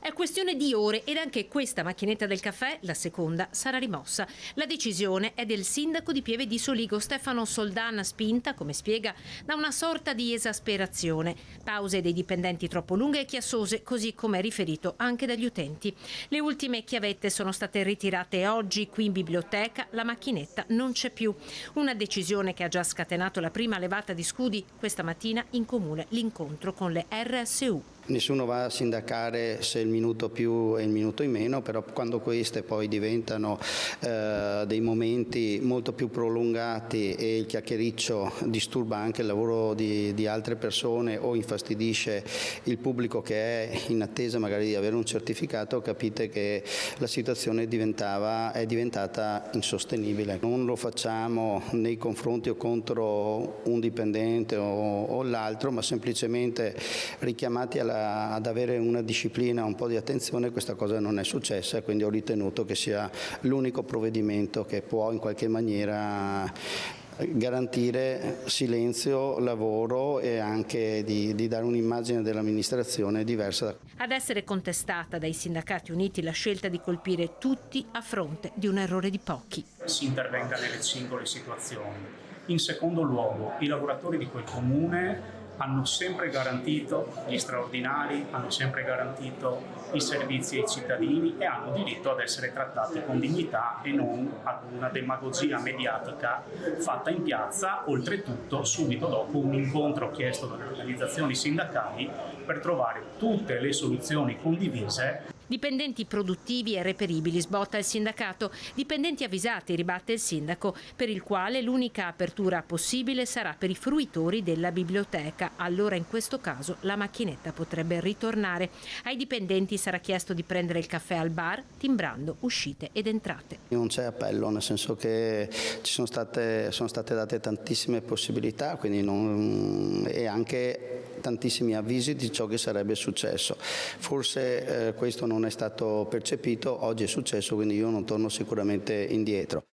È questione di ore ed anche questa macchinetta del caffè, la seconda, sarà rimossa. La decisione è del sindaco di Pieve di Soligo, Stefano Soldana, spinta, come spiega, da una sorta di esasperazione. Pause dei dipendenti troppo lunghe e chiassose, così come riferito anche dagli utenti. Le ultime chiavette sono state ritirate oggi qui in biblioteca, la macchinetta non c'è più. Una decisione che ha già scatenato la prima levata di scudi questa mattina in comune, l'incontro con le RSU. Nessuno va a sindacare se il minuto più e il minuto in meno, però quando queste poi diventano dei momenti molto più prolungati e il chiacchiericcio disturba anche il lavoro di altre persone o infastidisce il pubblico che è in attesa magari di avere un certificato, capite che la situazione è diventata insostenibile. Non lo facciamo nei confronti o contro un dipendente o l'altro, ma semplicemente richiamati ad avere una disciplina, un po' di attenzione. Questa cosa non è successa e quindi ho ritenuto che sia l'unico provvedimento che può in qualche maniera garantire silenzio, lavoro e anche di dare un'immagine dell'amministrazione diversa. Ad essere contestata dai sindacati uniti la scelta di colpire tutti a fronte di un errore di pochi. Si intervenga nelle singole situazioni. In secondo luogo, i lavoratori di quel comune hanno sempre garantito gli straordinari, hanno sempre garantito i servizi ai cittadini e hanno diritto ad essere trattati con dignità e non ad una demagogia mediatica fatta in piazza, oltretutto subito dopo un incontro chiesto dalle organizzazioni sindacali per trovare tutte le soluzioni condivise. Dipendenti produttivi e reperibili, sbotta il sindacato. Dipendenti avvisati, ribatte il sindaco, per il quale l'unica apertura possibile sarà per i fruitori della biblioteca. Allora in questo caso la macchinetta potrebbe ritornare. Ai dipendenti sarà chiesto di prendere il caffè al bar, timbrando uscite ed entrate. Non c'è appello, nel senso che ci sono state date tantissime possibilità, e anche tantissimi avvisi di ciò che sarebbe successo. Forse questo non è stato percepito, oggi è successo, quindi io non torno sicuramente indietro.